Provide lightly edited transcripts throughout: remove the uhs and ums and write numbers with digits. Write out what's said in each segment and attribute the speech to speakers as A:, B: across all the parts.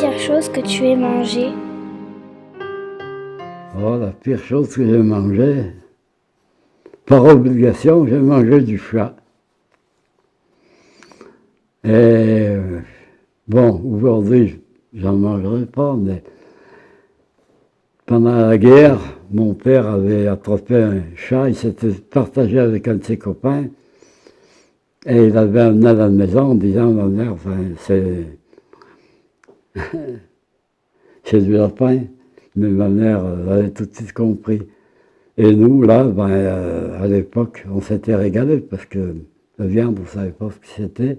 A: pire chose que tu aies mangé?
B: Oh, la pire chose que j'ai mangée, par obligation, j'ai mangé du chat. Et bon, aujourd'hui, j'en mangerai pas, mais pendant la guerre, mon père avait attrapé un chat, il s'était partagé avec un de ses copains, et il avait amené à la maison en disant, ma mère, enfin, c'est du lapin. Mais ma mère avait tout de suite compris. Et nous, là, à l'époque, on s'était régalé parce que la viande, on ne savait pas ce que c'était.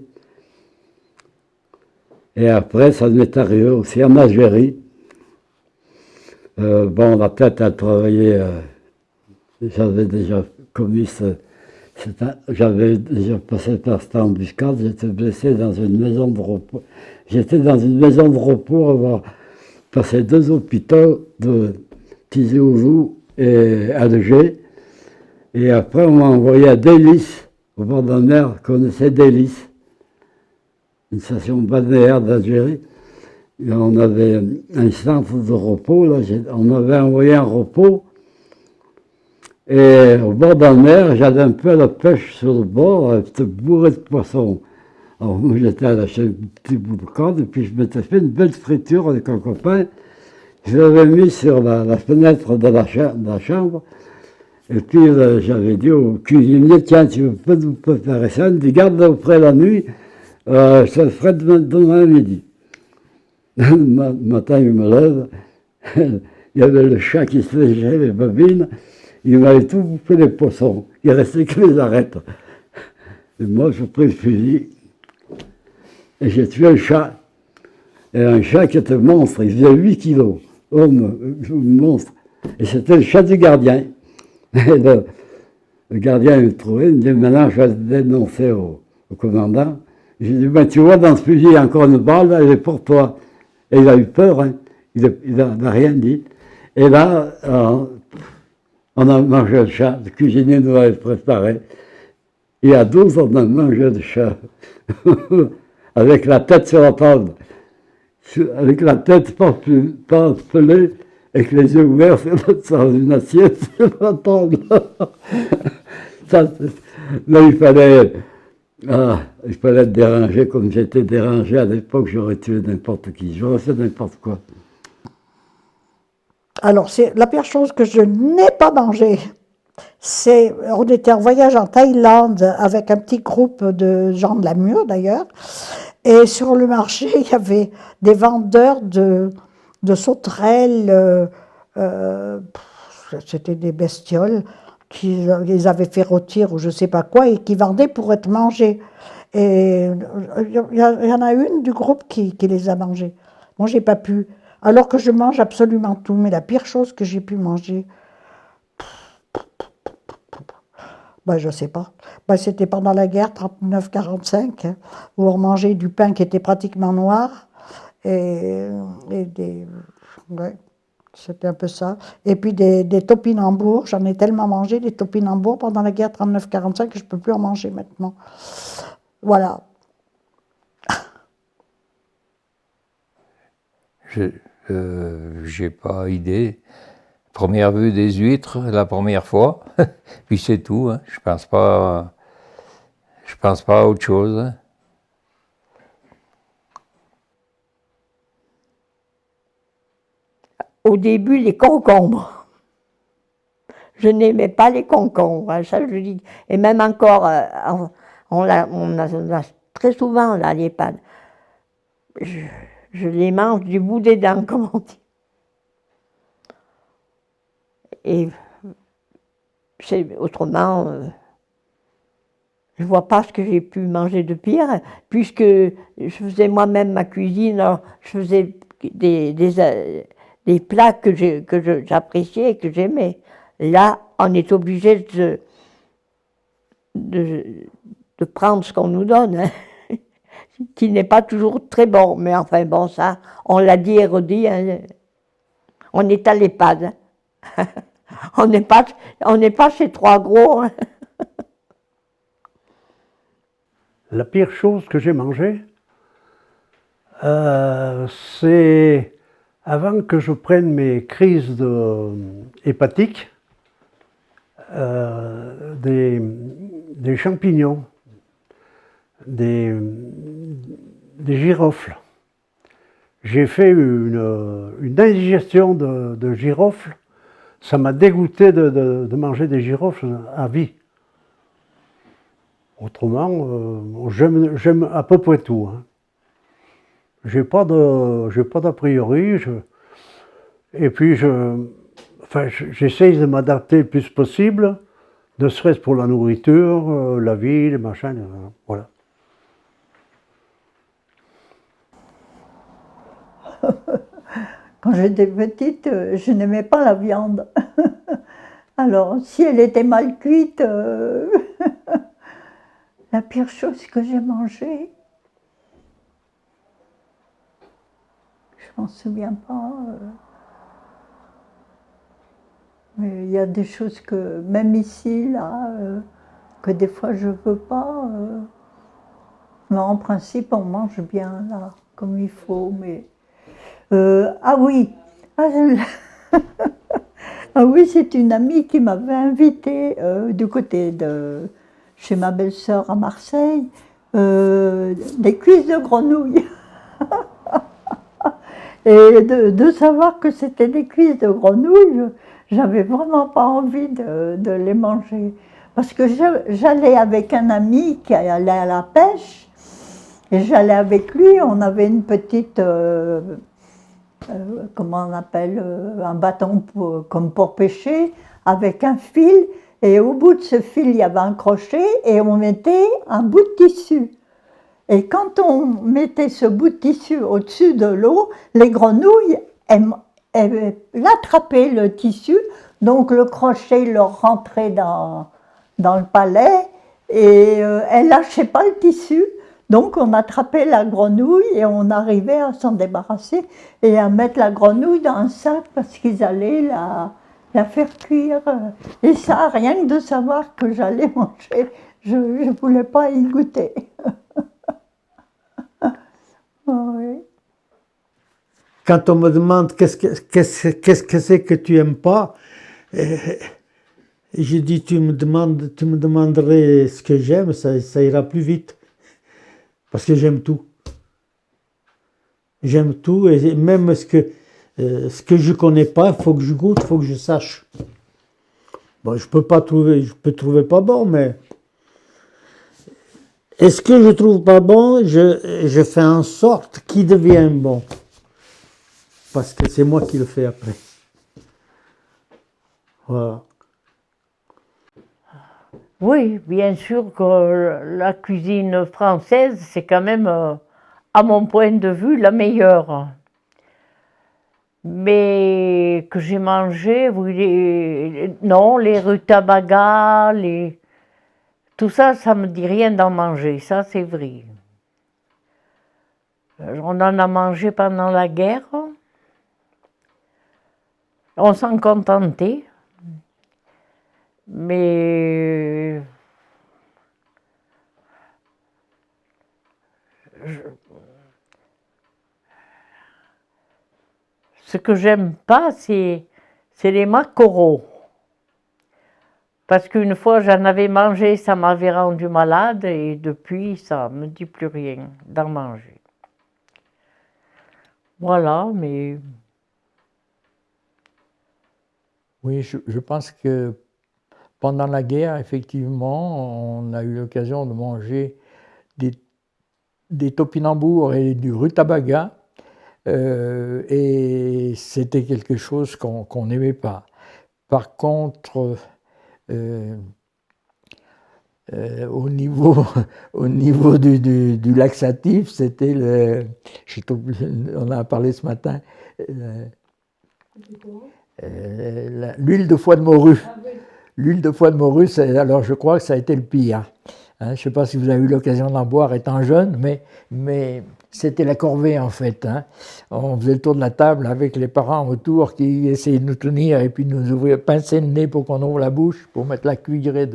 B: Et après, ça m'est arrivé aussi en Algérie. Bon, la tête a travaillé, j'avais déjà commis j'avais déjà passé par cette embuscade, j'étais blessé dans une maison de repos. J'étais dans une maison de repos avoir passé 2 hôpitaux de Tizi Ouzou et Alger. Et après, on m'a envoyé à Délice, au bord de la mer, connaissait Délice, une station balnéaire d'Algérie. Et on avait un centre de repos, là, on m'avait envoyé en repos. Et au bord de la mer, j'allais un peu à la pêche sur le bord, j'étais bourré de poissons. Alors moi, j'étais acheter un petit bout de corde, et puis je m'étais fait une belle friture avec un copain. Je l'avais mis sur la fenêtre de la chambre. Et puis j'avais dit au cuisinier, tiens, tu peux nous préparer ça? Il me dit, garde-le auprès la nuit, je te le ferai demain midi. Le matin, il me lève, il y avait le chat qui se légeait les babines, il m'avait tout bouffé les poissons, il restait que les arêtes. Et moi, j'ai pris le fusil, et j'ai tué un chat. Et un chat qui était monstre, il faisait 8 kilos, homme, monstre. Et c'était le chat du gardien. Et le gardien m'a trouvé, il me dit, maintenant je vais le dénoncer au commandant. J'ai dit, ben, tu vois, dans ce fusil, il y a encore une balle, elle est pour toi. Et il a eu peur, hein. Il n'a rien dit. Et là, on a mangé le chat, le cuisinier nous l'avait préparé. Et à 12, on a mangé le chat, avec la tête sur la table, avec la tête pas pelée, avec les yeux ouverts sur une assiette sur la table. Ça, là, il fallait être dérangé comme j'étais dérangé à l'époque, j'aurais tué n'importe qui, j'aurais fait n'importe quoi.
C: Alors, c'est la pire chose que je n'ai pas mangée. On était en voyage en Thaïlande avec un petit groupe de gens de la Mure d'ailleurs. Et sur le marché, il y avait des vendeurs de sauterelles. C'était des bestioles qu'ils avaient fait rôtir ou je ne sais pas quoi et qui vendaient pour être mangées. Et il y en a une du groupe qui les a mangées. Moi, j'ai pas pu. Alors que je mange absolument tout. Mais la pire chose que j'ai pu manger, ben, je ne sais pas. Ben, c'était pendant la guerre 39-45, hein, où on mangeait du pain qui était pratiquement noir. Ouais, c'était un peu ça. Et puis des topinambours. J'en ai tellement mangé des topinambours pendant la guerre 39-45 que je ne peux plus en manger maintenant. Voilà.
D: J'ai pas idée. Première vue des huîtres, la première fois, puis c'est tout. Hein. Je pense pas à autre chose. Hein.
E: Au début, les concombres. Je n'aimais pas les concombres, hein, ça je dis. Et même encore, on a très souvent là, les pannes. Je les mange du bout des dents, comme on dit. Et autrement, je ne vois pas ce que j'ai pu manger de pire, puisque je faisais moi-même ma cuisine, alors je faisais des plats que j'appréciais et que j'aimais. Là, on est obligé de prendre ce qu'on nous donne, hein, qui n'est pas toujours très bon. Mais enfin bon, ça, on l'a dit et redit, hein, on est à l'EHPAD. Hein. On n'est pas chez Trois Gros. Hein.
F: La pire chose que j'ai mangée, C'est avant que je prenne mes crises hépatiques, des champignons, des girofles. J'ai fait une indigestion de girofles. Ça m'a dégoûté de manger des girofles à vie. Autrement, j'aime à peu près tout. Hein. J'ai pas d'a priori. Et puis, j'essaye de m'adapter le plus possible, ne serait-ce pour la nourriture, la vie, les machins, voilà.
E: Quand j'étais petite, je n'aimais pas la viande. Alors, si elle était mal cuite, la pire chose que j'ai mangée, je m'en souviens pas. Mais il y a des choses que, même ici, là, que des fois je veux pas. Mais en principe, on mange bien, là, comme il faut, mais... ah oui, ah oui, c'est une amie qui m'avait invitée du côté de chez ma belle-sœur à Marseille, des cuisses de grenouille. Et de savoir que c'était des cuisses de grenouille, j'avais vraiment pas envie de les manger. Parce que j'allais avec un ami qui allait à la pêche, et j'allais avec lui, on avait une petite... comment on appelle, un bâton comme pour pêcher, avec un fil, et au bout de ce fil, il y avait un crochet, et on mettait un bout de tissu. Et quand on mettait ce bout de tissu au-dessus de l'eau, les grenouilles, elles attrapaient le tissu, donc le crochet leur rentrait dans le palais, et elles lâchaient pas le tissu. Donc on attrapait la grenouille et on arrivait à s'en débarrasser et à mettre la grenouille dans un sac parce qu'ils allaient la faire cuire. Et ça, rien que de savoir que j'allais manger, je ne voulais pas y goûter. Oui.
G: Quand on me demande qu'est-ce que c'est que tu n'aimes pas, je dis tu me demanderais ce que j'aime, ça ira plus vite. Parce que j'aime tout. J'aime tout, et même ce que je ne connais pas, il faut que je goûte, il faut que je sache. Bon, je peux trouver pas bon, mais... Et ce que je trouve pas bon, je fais en sorte qu'il devienne bon. Parce que c'est moi qui le fais après. Voilà.
E: Oui, bien sûr que la cuisine française, c'est quand même, à mon point de vue, la meilleure. Mais que j'ai mangé, oui, non, les rutabagas, tout ça, ça me dit rien d'en manger, ça c'est vrai. On en a mangé pendant la guerre, on s'en contentait. Mais ce que j'aime pas, c'est les maquereaux. Parce qu'une fois j'en avais mangé, ça m'avait rendu malade et depuis ça me dit plus rien d'en manger. Voilà, mais...
H: Oui, je pense que pendant la guerre, effectivement, on a eu l'occasion de manger des topinambours et du rutabaga, et c'était quelque chose qu'on n'aimait pas. Par contre, au niveau du laxatif, c'était on en a parlé ce matin, l'huile de foie de morue. Ah, oui. L'huile de foie de morue, alors je crois que ça a été le pire. Hein, je ne sais pas si vous avez eu l'occasion d'en boire étant jeune, mais c'était la corvée en fait. Hein. On faisait le tour de la table avec les parents autour qui essayaient de nous tenir et puis nous pincer le nez pour qu'on ouvre la bouche, pour mettre la cuillerée.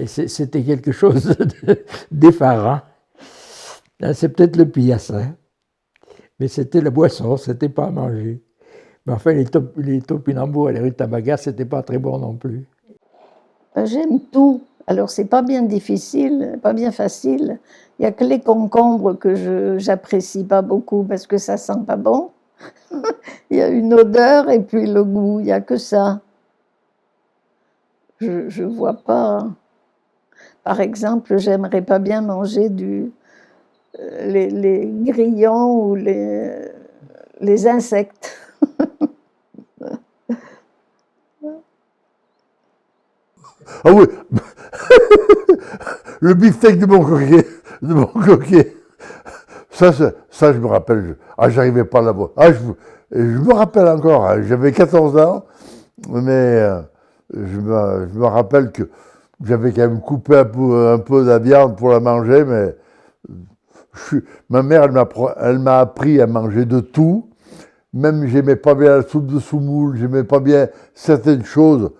H: C'était quelque chose d'effarant. C'est peut-être le pire, ça. mais c'était la boisson, c'était pas à manger. Mais enfin, les topinambours et les rutabagas, c'était pas très bon non plus.
E: J'aime tout. Alors, c'est pas bien difficile, pas bien facile. Il y a que les concombres que j'apprécie pas beaucoup parce que ça sent pas bon. Il y a une odeur et puis le goût, il y a que ça. Je vois pas. Par exemple, j'aimerais pas bien manger les grillons ou les insectes.
I: Ah oui, le beefsteak de mon coquet. Ça, je me rappelle. J'arrivais pas à l'avoir. Je me rappelle encore, hein, j'avais 14 ans, mais je me rappelle que j'avais quand même coupé un peu de la viande pour la manger, mais ma mère, elle m'a appris à manger de tout. Même j'aimais pas bien la soupe de semoule, j'aimais pas bien certaines choses.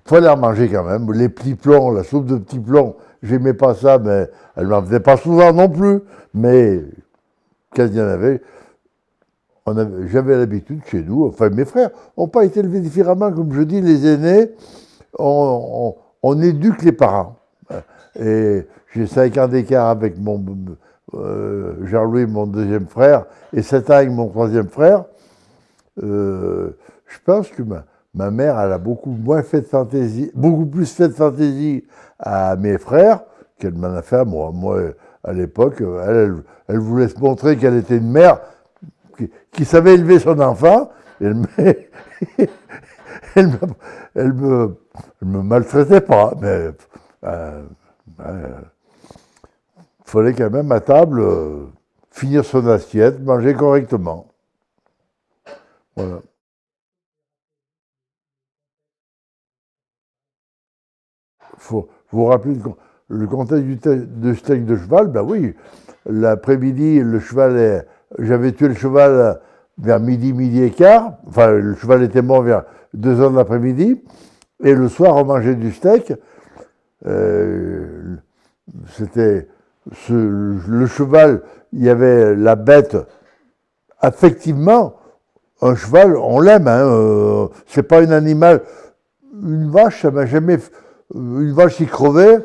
I: Fallait en manger quand même. Les petits plombs, la soupe de petits plombs, j'aimais pas ça, mais elle m'en faisait pas souvent non plus. Mais quand il y en avait, j'avais l'habitude chez nous, enfin mes frères n'ont pas été élevés différemment, comme je dis, les aînés, on éduque les parents. Et j'ai 5 ans d'écart avec mon Jean-Louis, mon deuxième frère, et 7 ans avec mon troisième frère. Je pense que ma mère, elle a beaucoup plus fait de fantaisie à mes frères qu'elle m'en a fait à moi. Moi, à l'époque, elle voulait se montrer qu'elle était une mère qui savait élever son enfant. Elle me maltraitait pas, mais fallait quand même à table finir son assiette, manger correctement. Voilà. Faut vous rappeler le contexte du steak de cheval, ben oui, l'après-midi, j'avais tué le cheval vers midi et quart, enfin le cheval était mort vers 2 heures de l'après-midi, et le soir on mangeait du steak, c'était le cheval, il y avait la bête, effectivement, un cheval, on l'aime, hein, c'est pas un animal, une vache, ça m'a jamais... Une vache qui crevait,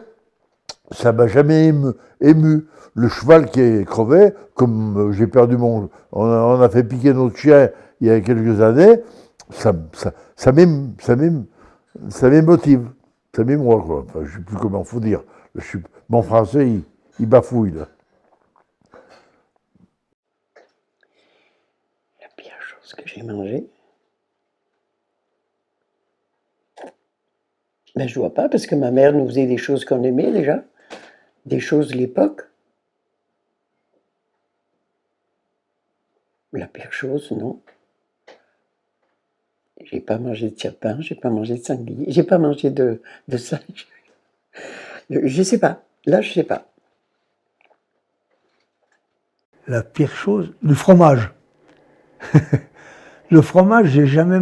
I: ça m'a jamais ému. Le cheval qui est crevé, comme j'ai perdu on a fait piquer notre chien il y a quelques années, ça m'émotive. Ça m'émoit, quoi. Enfin, je ne sais plus comment il faut dire. Mon français, il bafouille, là.
J: La pire chose que j'ai mangée, ben, je vois pas, parce que ma mère nous faisait des choses qu'on aimait déjà, des choses de l'époque. La pire chose, non. J'ai pas mangé de sapin, j'ai pas mangé de sanglier, j'ai pas mangé de singe. Je sais pas, là je sais pas.
G: La pire chose, le fromage. Le fromage, j'ai jamais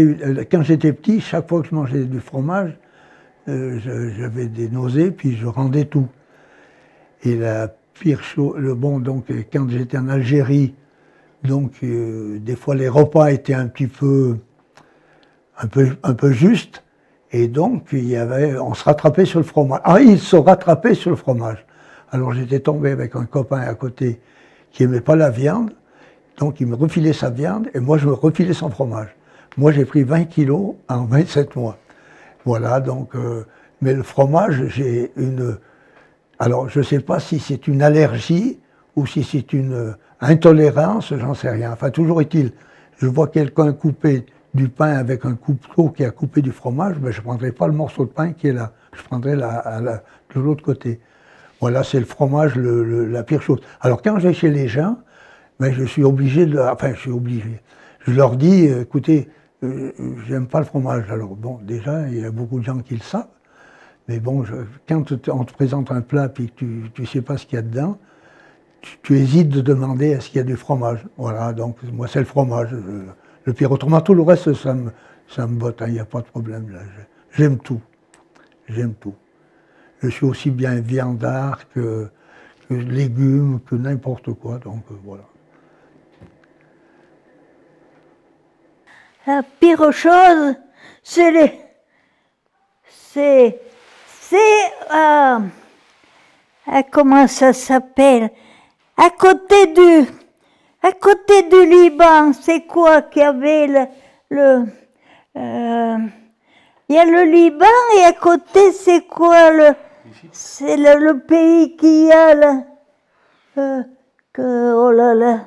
G: eu. Quand j'étais petit, chaque fois que je mangeais du fromage, j'avais des nausées, puis je rendais tout. Et la pire chose, donc quand j'étais en Algérie, donc des fois les repas étaient un peu justes, et donc on se rattrapait sur le fromage. Ah, ils se rattrapaient sur le fromage. Alors j'étais tombé avec un copain à côté qui aimait pas la viande. Donc il me refilait sa viande et moi je me refilais son fromage. Moi j'ai pris 20 kilos en 27 mois. Voilà, donc, mais le fromage, j'ai une... Alors je ne sais pas si c'est une allergie ou si c'est une intolérance, j'en sais rien. Enfin toujours est-il, je vois quelqu'un couper du pain avec un couteau qui a coupé du fromage, ben, je ne prendrai pas le morceau de pain qui est là. Je prendrai de l'autre côté. Voilà, c'est le fromage la pire chose. Alors quand je vais chez les gens, mais je suis obligé je leur dis, écoutez, j'aime pas le fromage. Alors bon, déjà, il y a beaucoup de gens qui le savent. Mais bon, quand on te présente un plat et que tu ne sais pas ce qu'il y a dedans, tu hésites de demander est-ce qu'il y a du fromage. Voilà, donc moi c'est le fromage. Le pire. Autrement, tout le reste, ça me botte, il n'y a pas de problème là. J'aime tout. J'aime tout. Je suis aussi bien viandard que que légumes, que n'importe quoi, donc voilà.
K: La pire chose, c'est les... comment ça s'appelle? À côté du Liban, c'est quoi qu'il y avait il y a le Liban et à côté c'est quoi c'est le pays qui a oh là là,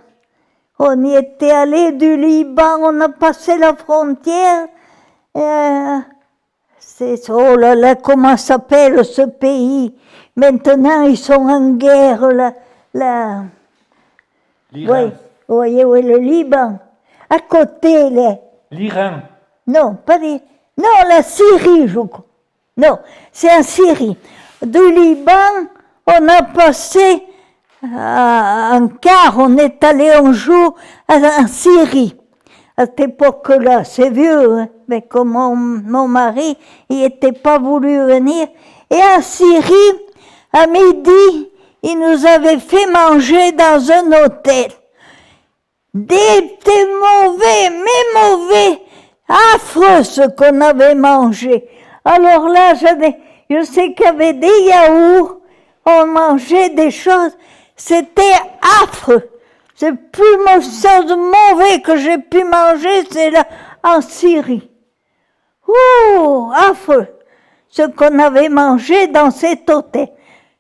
K: on y était allé du Liban, on a passé la frontière, oh là là, comment s'appelle ce pays? Maintenant ils sont en guerre,
L: l'Iran.
K: Oui, le Liban. À côté,
L: L'Iran.
K: Non, non, la Syrie, je crois. Non, c'est en Syrie. Du Liban, on a passé un quart, on est allé un jour en Syrie. À cette époque-là, c'est vieux, hein, mais comme mon mari, il n'était pas voulu venir. Et en Syrie, à midi, il nous avait fait manger dans un hôtel. Des mauvais, mais mauvais, affreux ce qu'on avait mangé. Alors là, je sais qu'il y avait des yaourts, on mangeait des choses, c'était affreux. C'est le plus mauvais que j'ai pu manger, c'est là, en Syrie. Ouh, affreux, ce qu'on avait mangé dans cet hôtel.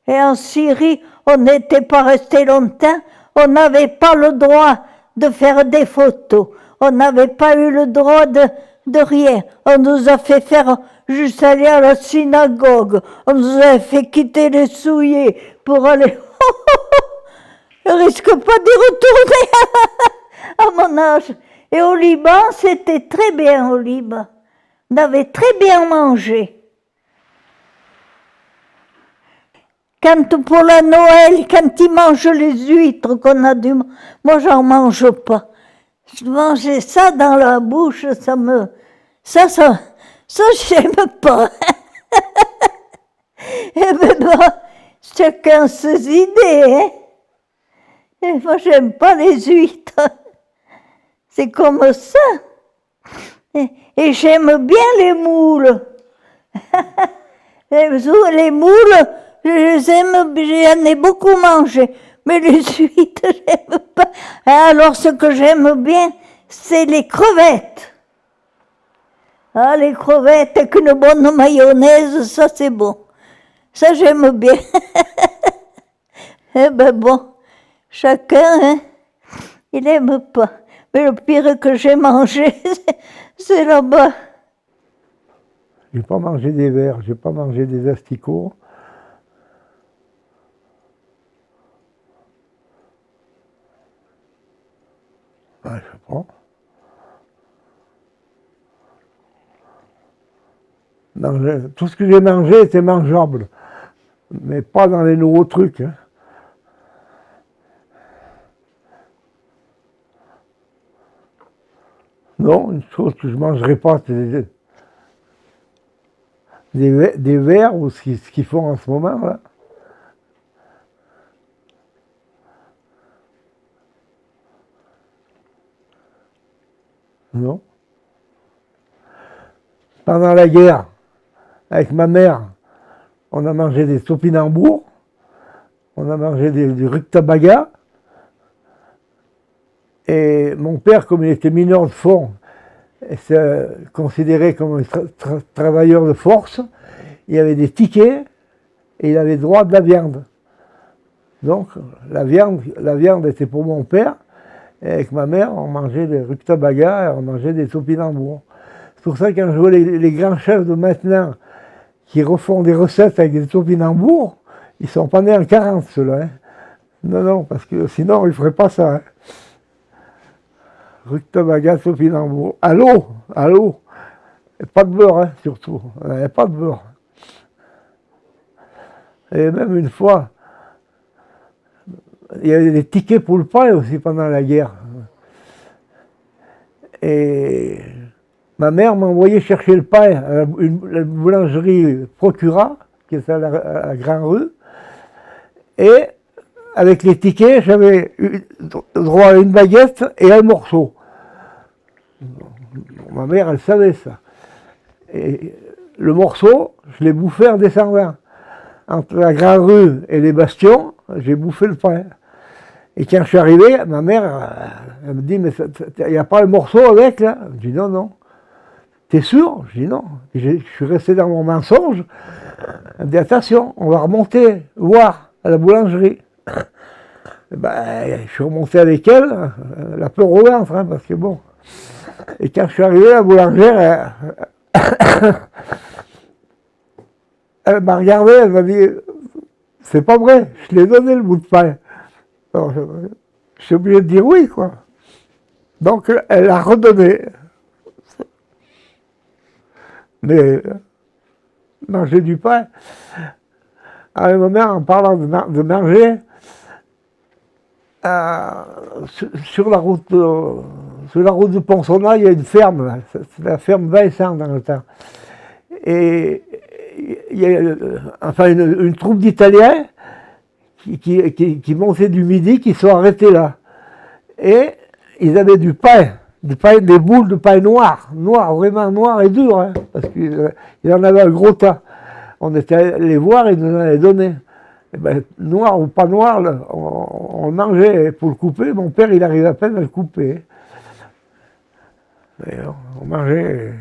K: Et en Syrie, on n'était pas resté longtemps, on n'avait pas le droit de faire des photos. On n'avait pas eu le droit de rien. On nous a fait faire juste aller à la synagogue. On nous a fait quitter les souliers pour aller... Je risque pas d'y retourner à mon âge. Et au Liban, c'était très bien au Liban. On avait très bien mangé. Quand pour la Noël, quand ils mangent les huîtres qu'on a dû... Moi, j'en mange pas. Je mangeais ça dans la bouche, ça, j'aime pas. Et ben bon, chacun ses idées, hein. Et moi, j'aime pas les huîtres. C'est comme ça. Et j'aime bien les moules. Les moules, j'en ai beaucoup mangé. Mais les huîtres, j'aime pas. Alors, ce que j'aime bien, c'est les crevettes. Ah, les crevettes avec une bonne mayonnaise, ça c'est bon. Ça, j'aime bien. Eh ben bon, chacun, hein, il n'aime pas. Mais le pire que j'ai mangé, c'est là-bas.
F: J'ai pas mangé des vers, j'ai pas mangé des asticots. Je sais pas. Tout ce que j'ai mangé était mangeable, mais pas dans les nouveaux trucs. Hein. Non, une chose que je ne mangerai pas, c'est des vers ou ce qu'ils font en ce moment là. Non. Pendant la guerre, avec ma mère, on a mangé des topinambours, on a mangé du ruktabaga, et mon père, comme il était mineur de fond, considéré comme un travailleur de force, il avait des tickets et il avait droit de la viande. Donc la viande était pour mon père, et avec ma mère, on mangeait des ruktabaga et on mangeait des topinambours. C'est pour ça que quand je vois les grands chefs de maintenant qui refont des recettes avec des topinambours, ils ne sont pas nés en 40 ceux-là. Hein. Non, parce que sinon ils ne feraient pas ça. Hein. Ruktabaga, topinambour. À l'eau. Et pas de beurre, hein, surtout. Il n'y avait pas de beurre. Et même une fois, il y avait des tickets pour le pain aussi pendant la guerre. Et ma mère m'envoyait chercher le pain à la boulangerie Procura, qui est à la Grande Rue. Et avec les tickets, j'avais droit à une baguette et un morceau. Ma mère, elle savait ça. Et le morceau, je l'ai bouffé en descendant. Entre la Grande Rue et les Bastions, j'ai bouffé le pain. Et quand je suis arrivé, ma mère, elle me dit, mais il n'y a pas un morceau avec là? Je dis non, non. T'es sûr? Je dis non. Et je suis resté dans mon mensonge. Elle me dit, attention, on va remonter, voir à la boulangerie. Et ben, je suis remonté avec elle, la peur au ventre, hein, parce que bon. Et quand je suis arrivé, la boulangère, elle m'a regardé, elle m'a dit, c'est pas vrai, je l'ai donné le bout de pain. Alors, je suis obligé de dire oui, quoi. Donc, elle a redonné. Mais manger du pain, avec ma mère, en parlant de manger, sur la route de Ponsonna, il y a une ferme, c'est la ferme Vincent dans le temps. Et il y a enfin une troupe d'Italiens qui montaient du midi, qui sont arrêtés là. Et ils avaient du pain, des boules de pain noir, vraiment noir et dur, hein, parce qu'il en avait un gros tas. On était allés les voir et ils nous en avaient donné. Et ben, noir ou pas noir, là, on mangeait pour le couper. Mon père, il arrivait à peine à le couper. Et on mangeait.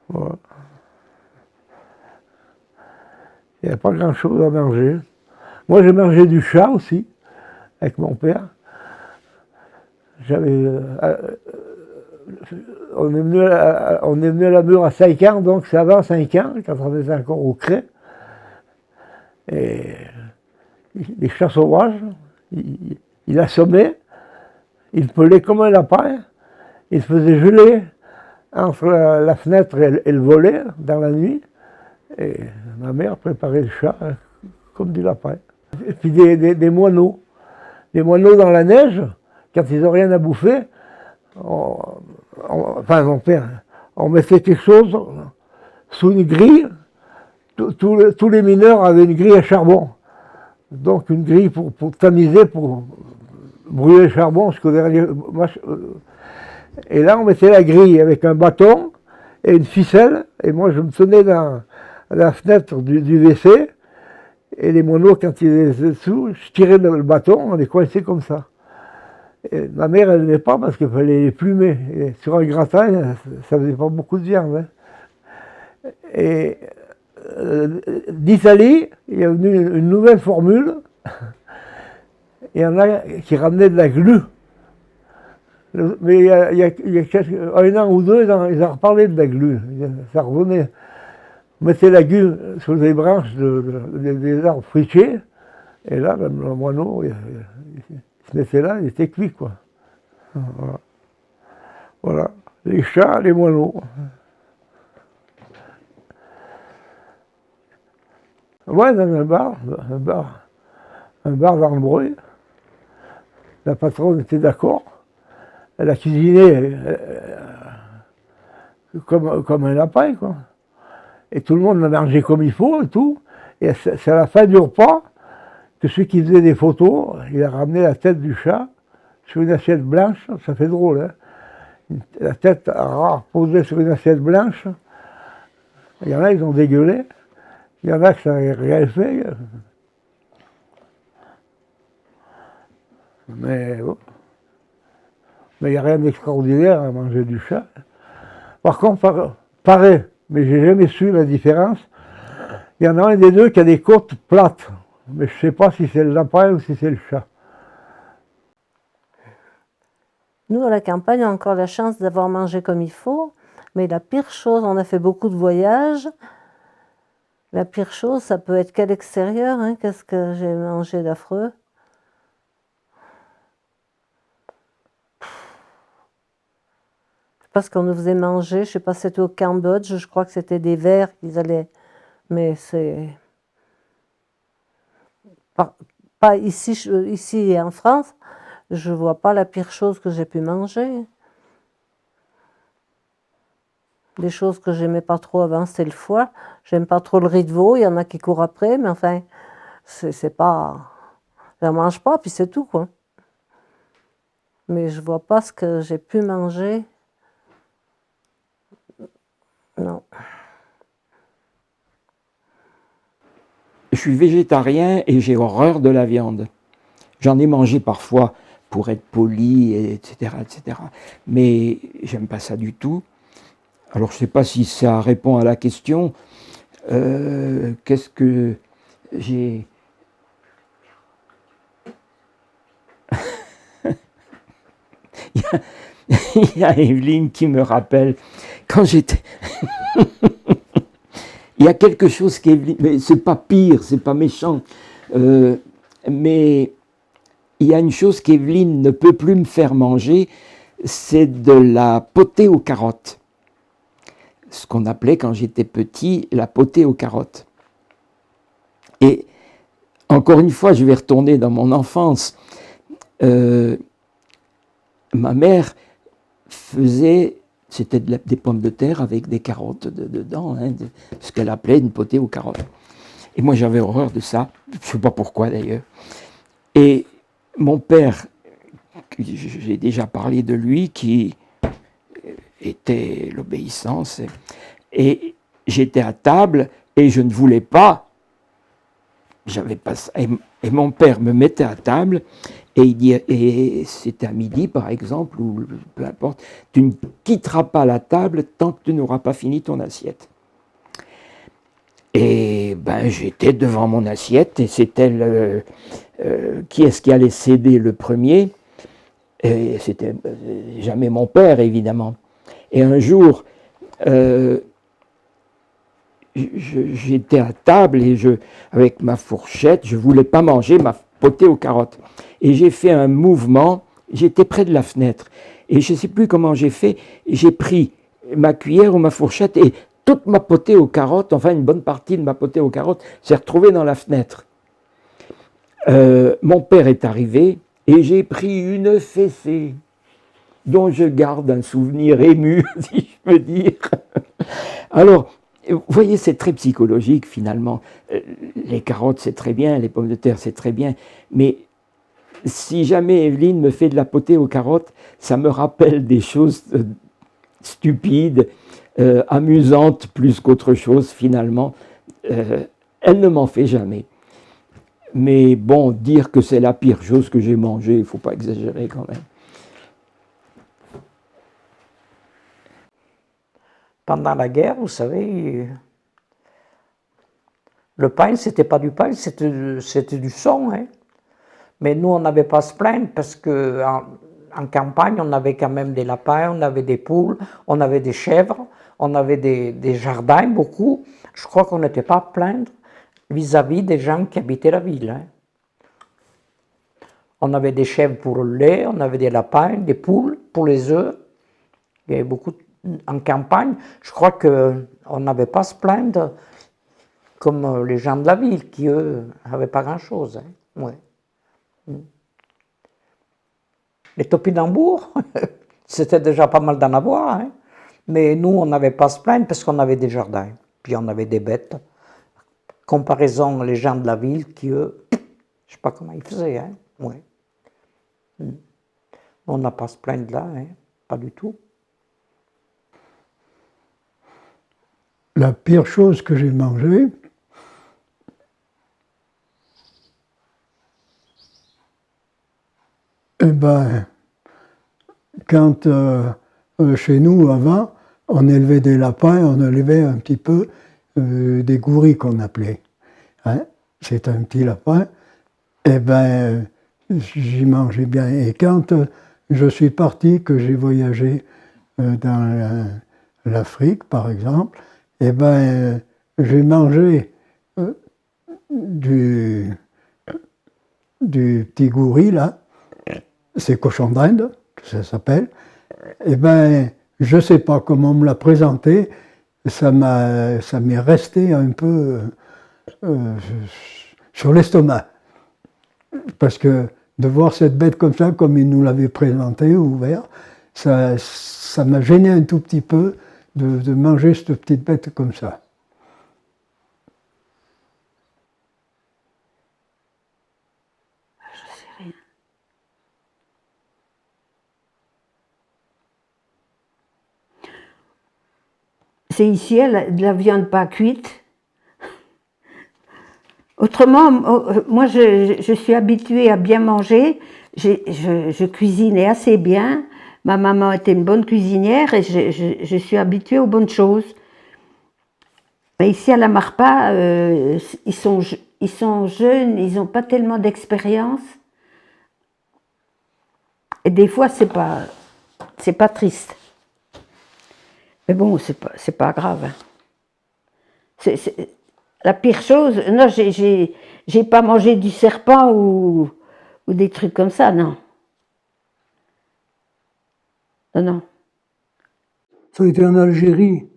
F: Voilà. Il n'y a pas grand-chose à manger. Moi, j'ai mangé du chat aussi, avec mon père. On est venu à la Mure à 5 ans, donc c'est avant 5 ans, quand on était encore au Cré. Et les chats sauvages, il assommait, il pelait comme un lapin, il faisait geler entre la fenêtre et le volet dans la nuit. Et ma mère préparait le chat comme du lapin. Et puis des moineaux. Des moineaux dans la neige, quand ils n'ont rien à bouffer, enfin mon père, on mettait quelque chose sous une grille. Tous les mineurs avaient une grille à charbon. Donc une grille pour tamiser, pour brûler le charbon jusqu'au dernier. Et là on mettait la grille avec un bâton et une ficelle. Et moi je me tenais dans la fenêtre du WC. Et les moineaux, quand ils étaient dessous, je tirais le bâton, on les coinçait comme ça. Et ma mère, elle n'aimait pas parce qu'il fallait les plumer. Et sur un gratin, ça faisait pas beaucoup de viande. Hein. Et d'Italie, il y a venu une nouvelle formule. Il y en a qui ramenaient de la glu. Mais il y a un an ou deux, ils ont reparlé de la glu. Ça revenait. On mettait la glu sur les branches des arbres fruitiers. Et là, le moineau, il se mettait là, il était cuit, quoi. Voilà. Voilà. Les chats, les moineaux. Ouais, dans un bar dans le bruit. La patronne était d'accord. Elle a cuisiné comme un lapin, quoi. Et tout le monde a mangé comme il faut et tout. Et c'est à la fin du repas que celui qui faisait des photos, il a ramené la tête du chat sur une assiette blanche. Ça fait drôle, hein. La tête rare posée sur une assiette blanche. Il y en a, ils ont dégueulé. Il y en a que ça n'a rien fait. Mais il n'y a rien d'extraordinaire à manger du chat. Par contre, pareil, mais j'ai jamais su la différence. Il y en a un des deux qui a des côtes plates, mais je ne sais pas si c'est le lapin ou si c'est le chat.
M: Nous, à la campagne, on a encore la chance d'avoir mangé comme il faut, mais la pire chose, on a fait beaucoup de voyages. La pire chose, ça peut être qu'à l'extérieur. Hein, qu'est-ce que j'ai mangé d'affreux? Parce qu'on nous faisait manger, je ne sais pas si c'était au Cambodge, je crois que c'était des vers qu'ils allaient. Mais c'est. Pas ici en France, je ne vois pas la pire chose que j'ai pu manger. Des choses que j'aimais pas trop avant, c'est le foie. J'aime pas trop le riz de veau, il y en a qui courent après, mais enfin, c'est pas... J'en mange pas, puis c'est tout, quoi. Mais je vois pas ce que j'ai pu manger. Non.
N: Je suis végétarien et j'ai horreur de la viande. J'en ai mangé parfois pour être poli, etc., etc. Mais j'aime pas ça du tout. Alors je ne sais pas si ça répond à la question. Qu'est-ce que j'ai... Il y a Evelyne qui me rappelle, quand j'étais... Il y a quelque chose qu'Evelyne... Mais c'est pas pire, c'est pas méchant. Mais il y a une chose qu'Evelyne ne peut plus me faire manger, c'est de la potée aux carottes. Ce qu'on appelait quand j'étais petit la potée aux carottes. Et encore une fois, je vais retourner dans mon enfance. Ma mère faisait, c'était des pommes de terre avec des carottes dedans, hein, ce qu'elle appelait une potée aux carottes. Et moi j'avais horreur de ça, je ne sais pas pourquoi d'ailleurs. Et mon père, j'ai déjà parlé de lui, qui était l'obéissance, et j'étais à table et je ne voulais pas, j'avais pas ça, et mon père me mettait à table et il dit, et c'était à midi par exemple, ou peu importe, tu ne quitteras pas la table tant que tu n'auras pas fini ton assiette. Et ben j'étais devant mon assiette et c'était qui est-ce qui allait céder le premier? Et c'était jamais mon père évidemment. Et un jour, j'étais à table et avec ma fourchette, je ne voulais pas manger ma potée aux carottes. Et j'ai fait un mouvement, j'étais près de la fenêtre. Et je ne sais plus comment j'ai fait, j'ai pris ma cuillère ou ma fourchette et toute ma potée aux carottes, enfin une bonne partie de ma potée aux carottes, s'est retrouvée dans la fenêtre. Mon père est arrivé et j'ai pris une fessée dont je garde un souvenir ému, si je peux dire. Alors, vous voyez, c'est très psychologique finalement. Les carottes, c'est très bien, les pommes de terre, c'est très bien, mais si jamais Evelyne me fait de la potée aux carottes, ça me rappelle des choses stupides, amusantes plus qu'autre chose finalement. Elle ne m'en fait jamais. Mais bon, dire que c'est la pire chose que j'ai mangée, il ne faut pas exagérer quand même.
O: Pendant la guerre, vous savez, le pain, c'était pas du pain, c'était du sang. Hein. Mais nous, on n'avait pas à se plaindre parce qu'en campagne, on avait quand même des lapins, on avait des poules, on avait des chèvres, on avait des jardins, beaucoup. Je crois qu'on n'était pas à plaindre vis-à-vis des gens qui habitaient la ville. Hein. On avait des chèvres pour le lait, on avait des lapins, des poules pour les œufs. Il y avait beaucoup en campagne. Je crois qu'on n'avait pas à se plaindre comme les gens de la ville qui, eux, n'avaient pas grand-chose. Hein. Ouais. Les topinambours, c'était déjà pas mal d'en avoir. Hein. Mais nous, on n'avait pas à se plaindre parce qu'on avait des jardins. Puis on avait des bêtes. Comparaison les gens de la ville qui, eux, je ne sais pas comment ils faisaient. Hein. Ouais. On n'a pas à se plaindre là, hein. Pas du tout.
G: La pire chose que j'ai mangée, eh ben, quand chez nous, avant, on élevait des lapins, on élevait un petit peu des gouris qu'on appelait. Hein? C'est un petit lapin. Eh ben, j'y mangeais bien. Et quand je suis parti, que j'ai voyagé dans l'Afrique, par exemple, eh ben, j'ai mangé du petit gouri, là, c'est cochon d'Inde, que ça s'appelle. Eh ben, je ne sais pas comment on me l'a présenté, ça m'est resté un peu sur l'estomac. Parce que de voir cette bête comme ça, comme il nous l'avait présenté, ouvert, ça m'a gêné un tout petit peu.
P: de manger cette petite bête comme ça.
K: Je sais rien. C'est ici de la viande pas cuite. Autrement, moi je suis habituée à bien manger, je cuisinais assez bien, ma maman était une bonne cuisinière et je suis habituée aux bonnes choses. Mais ici à la Marpa, ils sont jeunes, ils n'ont pas tellement d'expérience. Et des fois c'est pas triste. Mais bon, c'est pas grave. La pire chose, non, j'ai pas mangé du serpent ou des trucs comme ça, non. Non, non.
P: Ça a été en Algérie,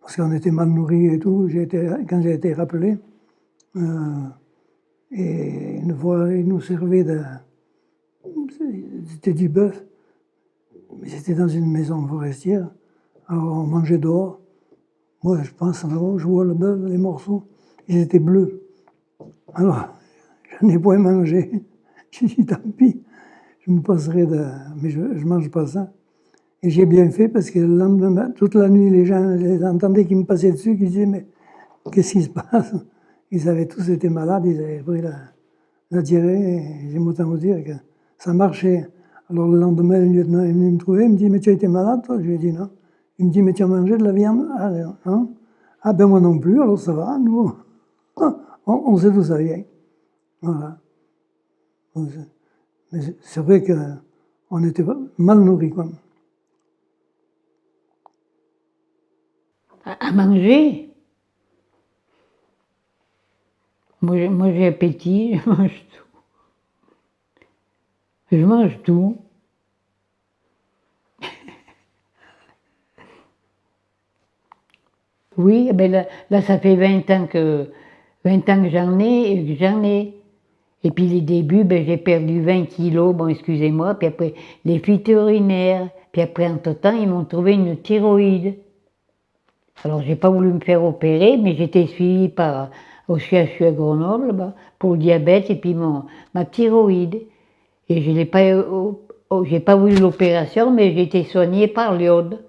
P: parce qu'on était mal nourris et tout, quand j'ai été rappelé. Et une fois, ils nous servaient c'était du bœuf, mais c'était dans une maison forestière. Alors on mangeait dehors. Moi, je pense, je vois le bœuf, les morceaux, ils étaient bleus. Alors, j'en ai point mangé. J'ai dit, tant pis, je me passerai mais je ne mange pas ça. Et j'ai bien fait parce que le lendemain, toute la nuit, les gens les entendaient qui me passaient dessus, qui disaient, mais qu'est-ce qui se passe? Ils avaient tous été malades, ils avaient pris la diarrhée, et j'aime autant vous dire que ça marchait. Alors le lendemain, le lieutenant est venu me trouver, il me dit, mais tu as été malade, toi? Je lui ai dit, non. Il me dit, mais tu as mangé de la viande? Ah, hein? Ah ben moi non plus, alors ça va, nous, on sait d'où ça vient. Voilà. Mais c'est vrai qu'on était mal nourris, quoi.
Q: À manger? Moi j'ai appétit, je mange tout. Je mange tout. Oui, ben là ça fait 20 ans que j'en ai. Et puis les débuts, ben, j'ai perdu 20 kilos, bon excusez-moi, puis après les fuites urinaires, puis après entre-temps ils m'ont trouvé une thyroïde. Alors j'ai pas voulu me faire opérer, mais j'étais suivie au CHU à Grenoble pour le diabète et puis ma thyroïde. Et je n'ai pas, j'ai pas voulu l'opération, mais j'ai été soignée par l'iode.